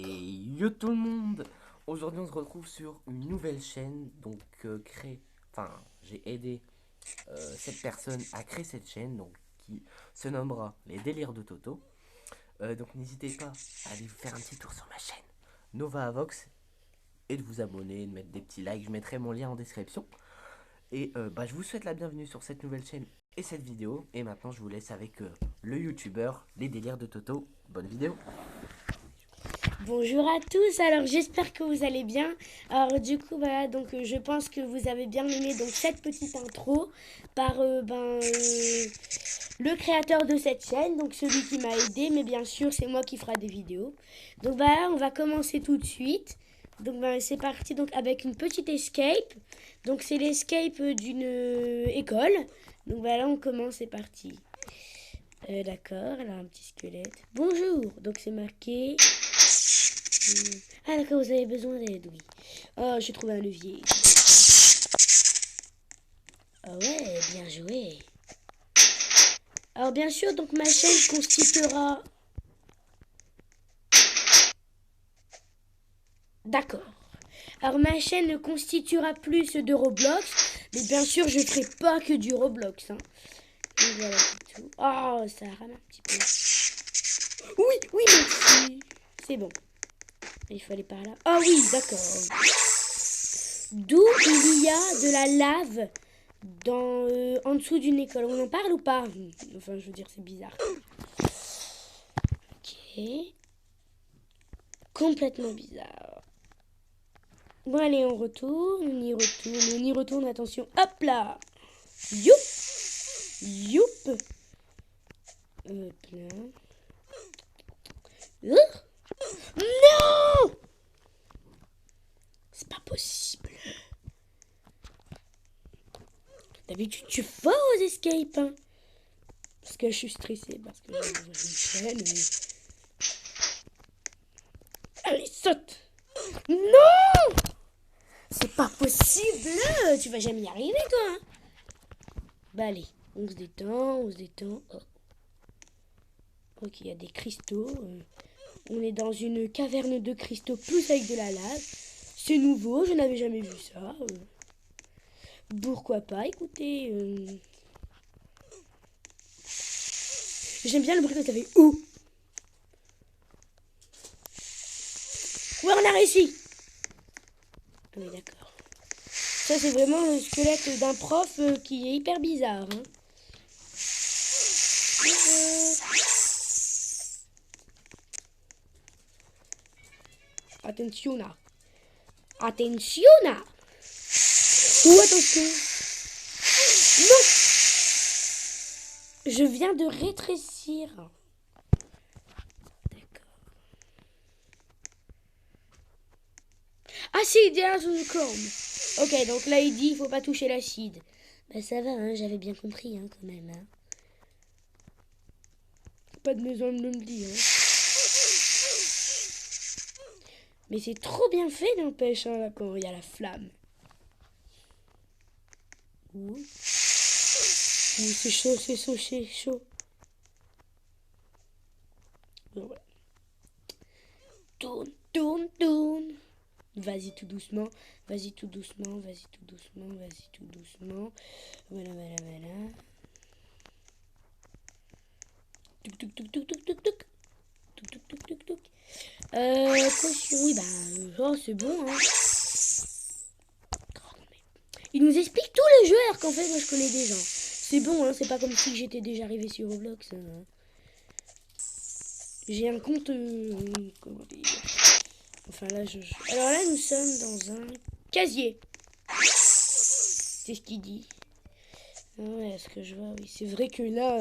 Yo tout le monde! Aujourd'hui on se retrouve sur une nouvelle chaîne, donc j'ai aidé cette personne à créer cette chaîne, donc qui se nommera Les Délires de Toto. Donc n'hésitez pas à aller faire un petit tour sur ma chaîne Nova Avox et de vous abonner, de mettre des petits likes, je mettrai mon lien en description. Je vous souhaite la bienvenue sur cette nouvelle chaîne et cette vidéo. Et maintenant je vous laisse avec le youtubeur Les Délires de Toto. Bonne vidéo! Bonjour à tous, alors j'espère que vous allez bien. Alors du coup voilà, je pense que vous avez bien aimé donc cette petite intro par le créateur de cette chaîne, donc celui qui m'a aidé, mais bien sûr c'est moi qui fera des vidéos. Donc voilà, on va commencer tout de suite. Donc c'est parti donc avec une petite escape. Donc c'est l'escape d'une école. Donc voilà, on commence, c'est parti. D'accord, elle a un petit squelette. Bonjour, donc c'est marqué. Ah d'accord, vous avez besoin d'aide, oui. Oh, j'ai trouvé un levier. Ah ouais, bien joué. Alors bien sûr, donc ma chaîne constituera... D'accord. Alors ma chaîne ne constituera plus de Roblox, mais bien sûr, je ferai pas que du Roblox. Hein. Donc voilà, c'est tout. Oh, ça rame un petit peu. Oui, oui, merci. C'est bon. Il fallait par là. Ah oui, d'accord. D'où il y a de la lave en dessous d'une école. On en parle ou pas? Enfin, je veux dire, c'est bizarre. Ok. Complètement bizarre. Bon, allez, on retourne. On y retourne. Attention. Hop là. Youp. Youp. Hop là. Non! C'est pas possible. D'habitude, tu fais aux escapes, hein. Parce que je suis stressée, parce que j'ai une chaîne. Allez, saute! Non! C'est pas possible! Tu vas jamais y arriver, toi! Hein. Bah, allez, on se détend, on se détend. Oh. Ok, il y a des cristaux. On est dans une caverne de cristaux, plus avec de la lave. C'est nouveau, je n'avais jamais vu ça. Pourquoi pas, écoutez. J'aime bien le bruit que ça fait. Ouh! Ouais, on a réussi! Ah oui, d'accord. Ça, c'est vraiment le squelette d'un prof qui est hyper bizarre. Hein. Attention! Attention! Oh, attention! Non! Je viens de rétrécir. D'accord. Acide et azochrome. Ok, donc là, il dit il faut pas toucher l'acide. Bah ça va, hein, j'avais bien compris, hein, quand même. Hein. Pas de besoin de me le dire. Hein. Mais c'est trop bien fait, n'empêche, hein, là, quand il y a la flamme. Ouh. Ouh, c'est chaud, c'est chaud, c'est chaud. Bon, voilà. Tourne, tourne, tourne. Vas-y tout doucement, vas-y tout doucement, vas-y tout doucement, vas-y tout doucement. Voilà, voilà, voilà. Tuk tuk tuk tuk tuk tuk tuk. Tuk tuk tuk tuk tuk. Caution, oui, oh, c'est bon, hein. Il nous explique tous les jeux alors qu'en fait, moi je connais déjà. C'est bon, hein, c'est pas comme si j'étais déjà arrivé sur Roblox. Hein. J'ai un compte. Comment dire? Enfin là, alors là, nous sommes dans un casier. C'est ce qu'il dit. Ah ouais, ce que je vois, oui. C'est vrai que là,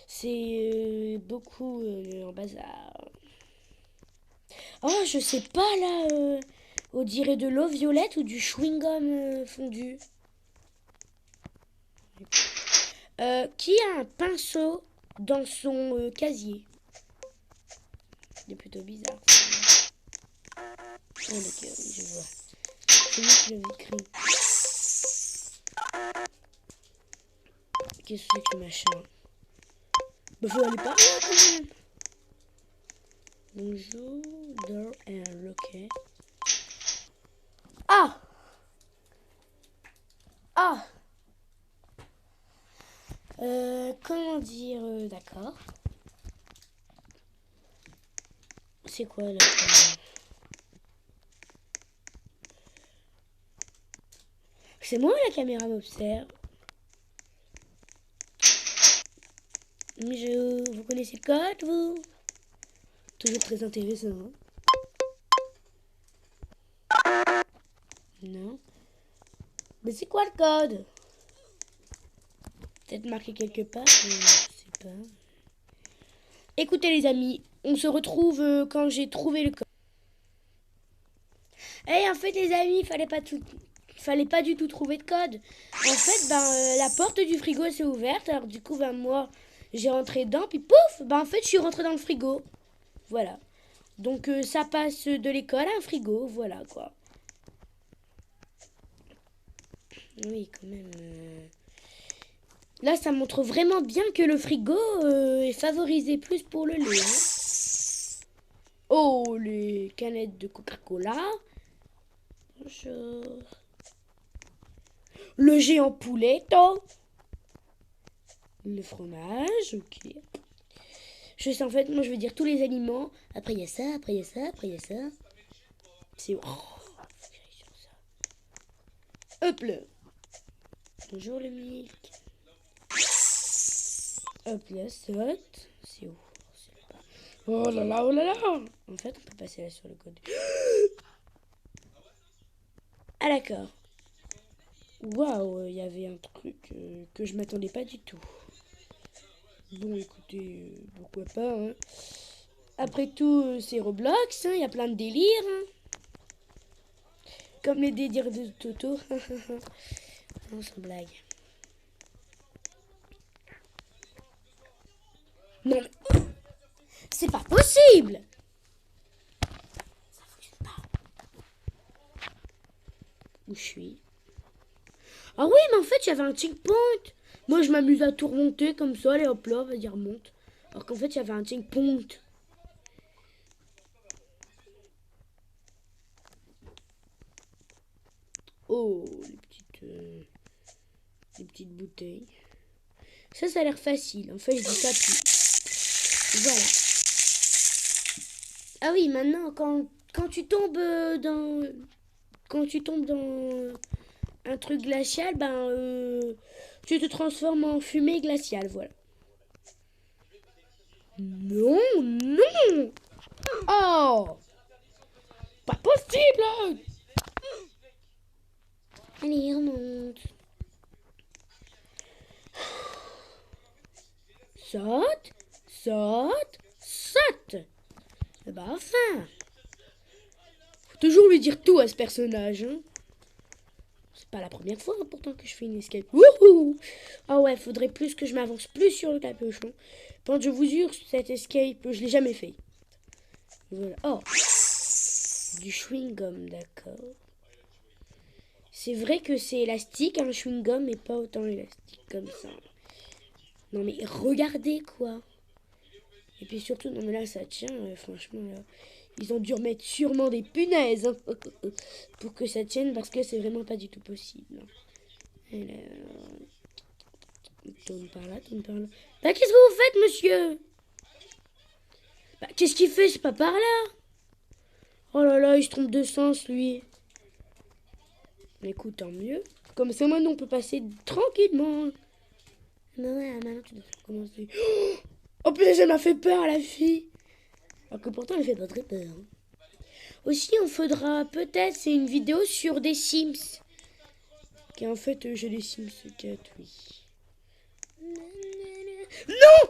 c'est beaucoup en bazar. Oh, je sais pas là. On dirait de l'eau violette ou du chewing-gum fondu. Qui a un pinceau dans son casier? C'est plutôt bizarre. Oh d'accord, oui, je vois. C'est lui qui l'avait écrit. Qu'est-ce que c'est que ce machin? Bah faut aller par là quand même. Bonjour, door and ok. Ah! Ah! Comment dire, d'accord. C'est quoi là? C'est moi la caméra m'observe. Bonjour, vous connaissez le code, vous? Toujours très intéressant. Hein? Non. Mais c'est quoi le code? Peut-être marqué quelque part, mais je sais pas. Écoutez les amis, on se retrouve quand j'ai trouvé le code. En fait les amis, fallait pas du tout trouver de code. En fait, la porte du frigo s'est ouverte, alors du coup, moi, j'ai rentré dedans, puis pouf, en fait, je suis rentré dans le frigo. Voilà. Donc, ça passe de l'école à un frigo, voilà, quoi. Oui, quand même. Là, ça montre vraiment bien que le frigo est favorisé plus pour le lait. Hein. Oh, les canettes de Coca-Cola. Bonjour. Le géant pouletto. Le fromage, ok. Je sais, en fait, moi, je veux dire tous les aliments. Après, il y a ça, après, il y a ça, après, il y a ça. C'est... Oh, faut que j'aille sur ça. Hop là. Bonjour, le milk. Hop là, saute. C'est où? Oh là là, oh là là. En fait, on peut passer là sur le code. Ah d'accord. Waouh, il y avait un truc que je m'attendais pas du tout. Bon, écoutez, pourquoi pas. Hein. Après tout, c'est Roblox, il y a plein de délires. Hein. Comme les délires de Toto. Non, sans blague. Non, mais c'est pas possible. Ça fonctionne pas. Où je suis? Ah oui, mais en fait, il y avait un checkpoint. Moi, je m'amuse à tout remonter comme ça. Allez, hop là, vas-y, remonte. Alors qu'en fait, il y avait un checkpoint. Oh, les petites bouteilles. Ça a l'air facile. En fait, je dis ça plus. Voilà. Ah oui, maintenant, quand tu tombes dans... Quand tu tombes dans un truc glacial, tu te transformes en fumée glaciale, voilà. Non, non. Oh, pas possible. Allez, remonte. Saute, saute, saute. Bah enfin. Faut toujours lui dire tout à ce personnage. Hein. C'est pas la première fois hein, pourtant que je fais une escape. Wouhou. Ah ouais, faudrait plus que je m'avance plus sur le capuchon. Quand je vous jure, cette escape, je l'ai jamais fait. Voilà. Oh, du chewing-gum, d'accord. C'est vrai que c'est élastique, un chewing-gum, mais pas autant élastique comme ça. Non mais regardez quoi. Et puis surtout, non mais là ça tient, franchement là. Ils ont dû remettre sûrement des punaises hein, pour que ça tienne parce que c'est vraiment pas du tout possible. Alors, tourne par là, tourne par là. Bah qu'est-ce que vous faites monsieur? Bah qu'est-ce qu'il fait? C'est pas par là. Oh là là, il se trompe de sens lui. Écoute, tant mieux. Comme ça maintenant on peut passer tranquillement. Maintenant tu dois commencer. Oh putain, elle m'a fait peur la fille. Alors que pourtant elle fait pas très peur. Hein. Aussi, on faudra peut-être, c'est une vidéo sur des Sims. Qui en fait, j'ai des Sims 4, oui. Non!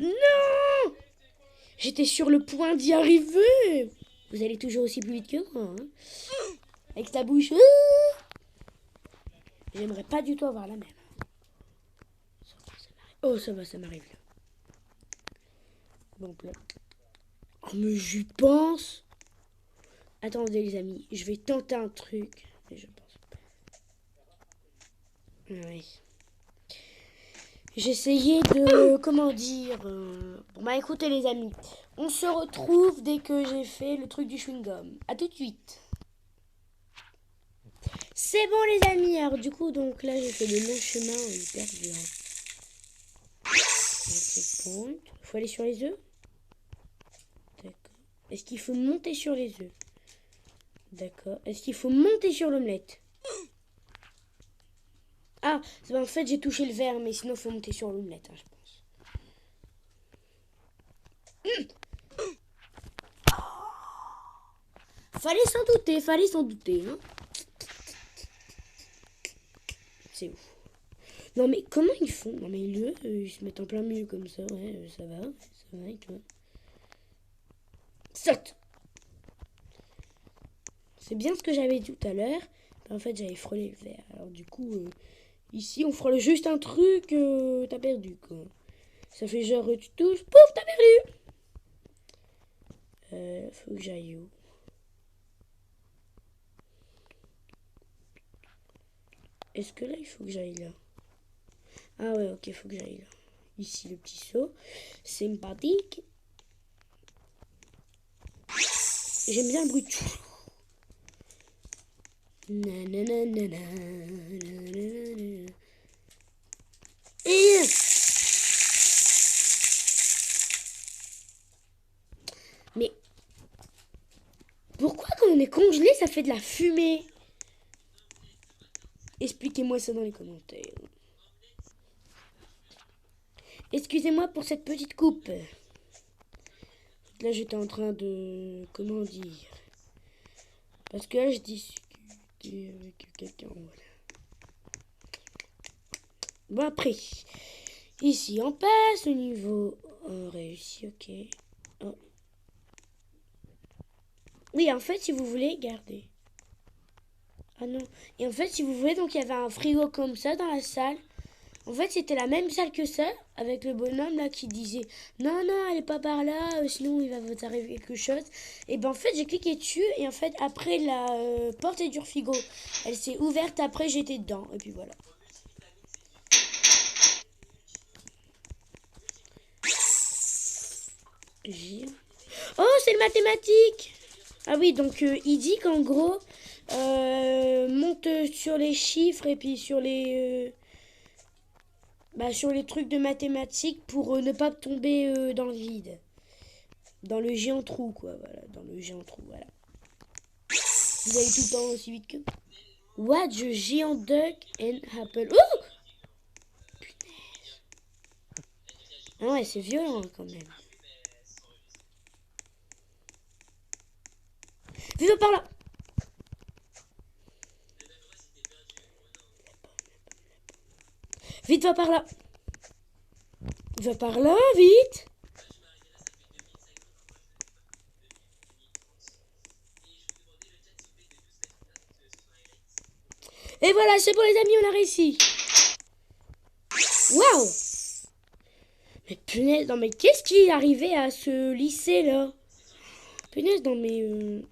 Non! J'étais sur le point d'y arriver. Vous allez toujours aussi plus vite que moi. Hein. Avec ta bouche. J'aimerais pas du tout avoir la même. Oh, ça va, ça m'arrive là. Donc là. Oh, mais j'y pense. Attendez les amis, je vais tenter un truc. Mais je pense pas. Oui. j'essayais de... Comment dire Bon bah écoutez les amis, on se retrouve dès que j'ai fait le truc du chewing-gum. À tout de suite. C'est bon les amis, alors du coup donc là j'ai fait le long chemin hyper dur. Il faut aller sur les œufs. D'accord. Est-ce qu'il faut monter sur les œufs? D'accord. Est-ce qu'il faut monter sur l'omelette? Ah, en fait j'ai touché le verre, mais sinon il faut monter sur l'omelette, hein, je pense. Fallait s'en douter, hein. C'est ouf. Non mais comment ils font? Non mais ils se mettent en plein milieu comme ça, ouais, ça va et toi. Saute! C'est bien ce que j'avais dit tout à l'heure. En fait j'avais frôlé le verre. Alors du coup, ici on frôle juste un truc, t'as perdu quoi. Ça fait genre tu touches, pouf, t'as perdu! Faut que j'aille où? Est-ce que là il faut que j'aille là? Ah ouais, ok, faut que j'aille là. Ici le petit saut. Sympathique. J'aime bien le bruit de... Et... Mais... Pourquoi quand on est congelé, ça fait de la fumée? Expliquez-moi ça dans les commentaires. Excusez-moi pour cette petite coupe. Là, j'étais en train de... Comment dire? Parce que là, je discutais avec quelqu'un. Voilà. Bon, après. Ici, on passe au niveau... On réussit, ok. Oh. Oui, en fait, si vous voulez, gardez. Ah non. Et en fait, si vous voulez, donc il y avait un frigo comme ça dans la salle. En fait, c'était la même salle que ça, avec le bonhomme là qui disait non, non, elle est pas par là, sinon il va vous arriver quelque chose. Et ben en fait, j'ai cliqué dessus et en fait, après la porte du frigo, elle s'est ouverte. Après, j'étais dedans et puis voilà. Oh, c'est le mathématique! Ah oui, donc il dit qu'en gros, monte sur les chiffres et puis sur les trucs de mathématiques pour ne pas tomber dans le vide. Dans le géant trou, quoi. Voilà, dans le géant trou, voilà. Vous allez tout le temps aussi vite que... What the géant duck and apple... Oh! Punaise. Ah ouais, c'est violent quand même. Vite, par là! Vite, va par là! Va par là, vite! Et voilà, c'est bon les amis, on a réussi! Waouh! Mais punaise, non mais qu'est-ce qui est arrivé à ce lycée là? Punaise, non mais...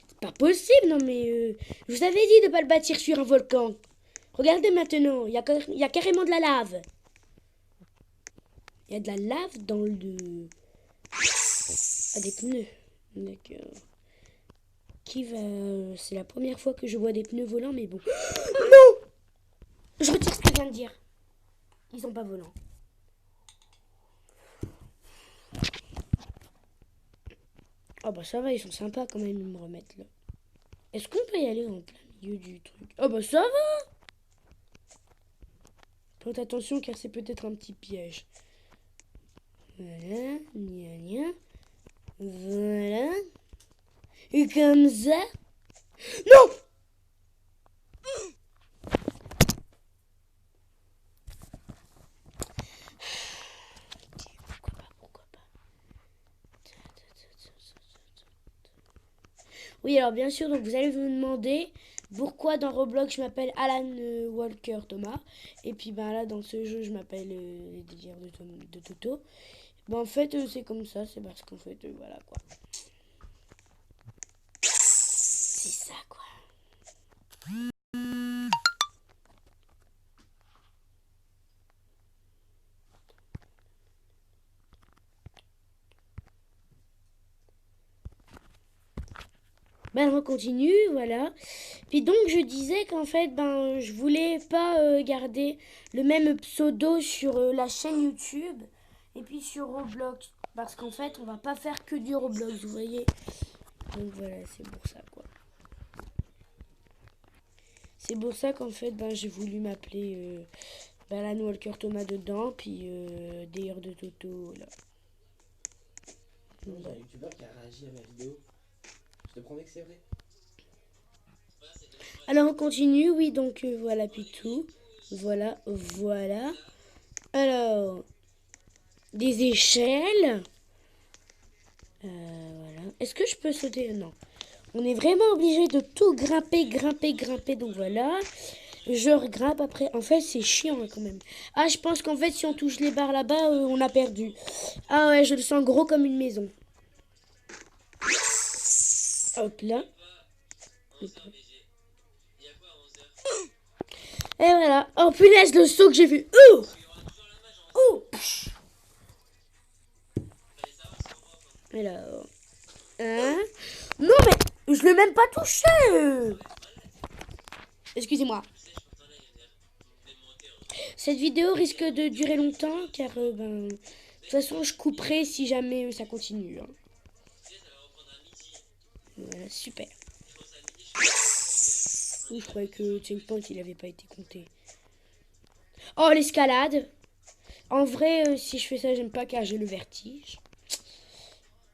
C'est pas possible, non mais... Je vous avais dit de pas le bâtir sur un volcan. Regardez maintenant, il y a carrément de la lave. Il y a de la lave dans le... Ah, des pneus. D'accord. Qui va... C'est la première fois que je vois des pneus volants, mais bon. Non! Je retire ce que je viens de dire. Ils sont pas volants. Oh bah ça va, ils sont sympas quand même, ils me remettent là. Est-ce qu'on peut y aller en plein milieu du truc? Oh bah ça va! Faites attention car c'est peut-être un petit piège. Voilà, gna gna. Voilà. Et comme ça... Non! Pourquoi pas? Oui, alors bien sûr, donc vous allez vous demander pourquoi dans Roblox je m'appelle Alan Walker Thomas. Et puis ben là, dans ce jeu, je m'appelle les délires de Toto. Ben en fait, c'est comme ça, c'est parce qu'en fait, voilà quoi. C'est ça quoi. Ben, on continue, voilà. Puis donc, je disais qu'en fait, ben, je voulais pas garder le même pseudo sur la chaîne YouTube et puis sur Roblox. Parce qu'en fait, on va pas faire que du Roblox, vous voyez. Donc voilà, c'est pour ça, quoi. C'est pour ça qu'en fait, ben, j'ai voulu m'appeler Alan Walker Thomas dedans, puis des heures de Toto, là. Il y a un youtubeur qui a réagi à ma vidéo. Je te promets que c'est vrai. Alors on continue, oui, donc voilà, puis tout. Voilà, voilà. Alors, des échelles. Voilà. Est-ce que je peux sauter? Non. On est vraiment obligé de tout grimper, grimper, grimper. Donc voilà. Je regrimpe après. En fait, c'est chiant hein, quand même. Ah, je pense qu'en fait, si on touche les barres là-bas, on a perdu. Ah ouais, je le sens gros comme une maison. Hop là. Et voilà. Oh punaise, le saut que j'ai vu. Oh, oh. Alors. Hein? Non mais je l'ai même pas touché. Excusez-moi. Cette vidéo risque de durer longtemps car de toute façon je couperai si jamais ça continue. Hein. Voilà, super. Oui, je croyais que Checkpoint il avait pas été compté. Oh l'escalade. En vrai, si je fais ça, j'aime pas car j'ai le vertige.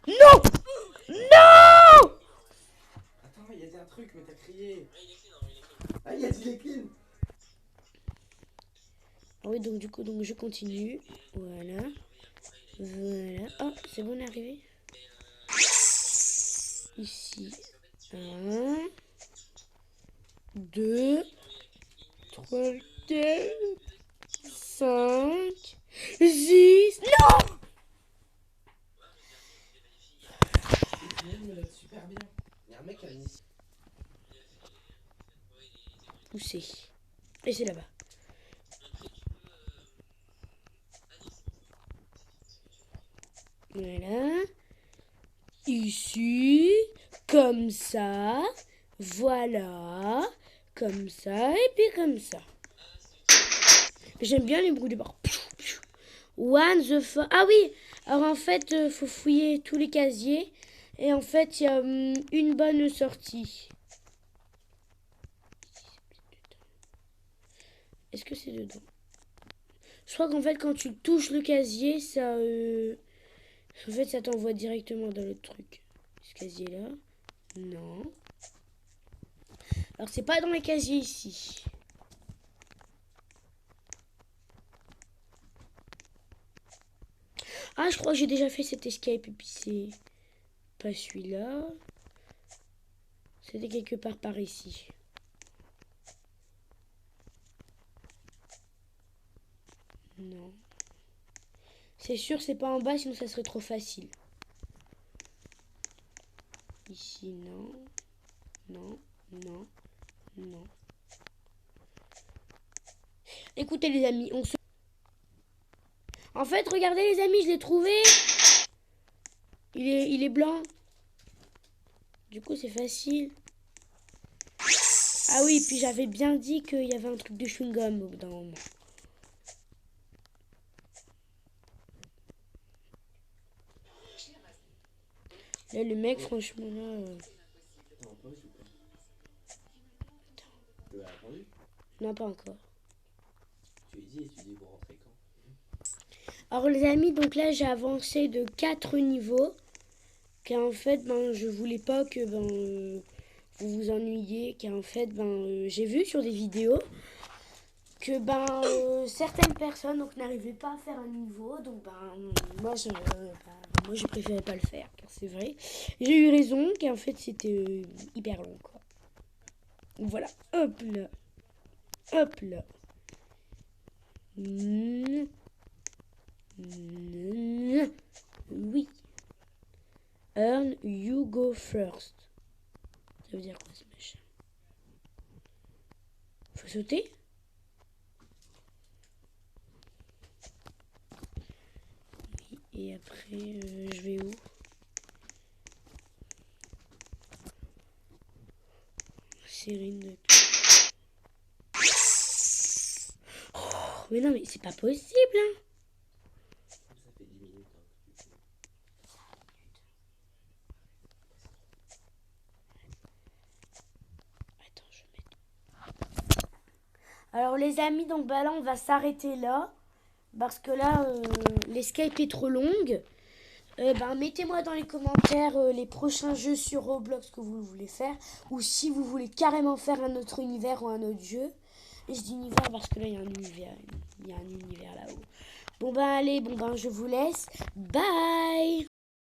Non! Non! Attends, il a dit un truc, mais t'as crié. Ah, il a dit les clean. Ah oui, donc du coup, donc je continue. Voilà. Voilà. Oh, c'est bon, on est arrivé. Ici. 1, 2, 3, 4, 5, 6. Non! Il me l'a super bien. Il y a un mec qui a initié. Pousser. Et c'est là-bas. Voilà. Ici. Comme ça. Voilà. Comme ça. Et puis comme ça. J'aime bien les bruits de bord. One the fuck. Ah oui! Alors en fait, faut fouiller tous les casiers. Et en fait, il y a une bonne sortie. Est-ce que c'est dedans? Je crois qu'en fait, quand tu touches le casier, ça... En fait, ça t'envoie directement dans le truc. Ce casier-là. Non. Alors, c'est pas dans les casiers ici. Ah, je crois que j'ai déjà fait cet escape. Et puis, c'est pas celui-là. C'était quelque part par ici. Non. C'est sûr, c'est pas en bas, sinon ça serait trop facile. Ici, non. Non, non, non. Écoutez les amis, on se... En fait, regardez les amis, je l'ai trouvé. Il est blanc. Du coup, c'est facile. Ah oui, puis j'avais bien dit qu'il y avait un truc de chewing-gum au bout d'un moment. Là, le mec, franchement, là... Tu l'as répondu? Non, pas encore. Tu lui dis et tu dis vous rentrez quand? Alors les amis, donc là, j'ai avancé de 4 niveaux. Car en fait, je voulais pas que vous vous ennuyiez. Car en fait, j'ai vu sur des vidéos que certaines personnes donc n'arrivaient pas à faire un niveau. Donc moi, je préférais pas le faire. Car c'est vrai. J'ai eu raison, car en fait, c'était hyper long, quoi. Voilà, hop là. Hop là. Oui. Earn, you go first. Ça veut dire quoi ce machin? Faut sauter? Oui, et après, je vais où? glycérine depuis. Oh, mais non, mais c'est pas possible, hein. Ça fait 10 minutes. Attends, je mets. Alors les amis, donc bah là on va s'arrêter là. Parce que là, l'escape est trop longue. Mettez-moi dans les commentaires les prochains jeux sur Roblox que vous voulez faire. Ou si vous voulez carrément faire un autre univers ou un autre jeu. Et je dis univers parce que là, il y a un univers. Il y a un univers là-haut. Bon allez, je vous laisse. Bye!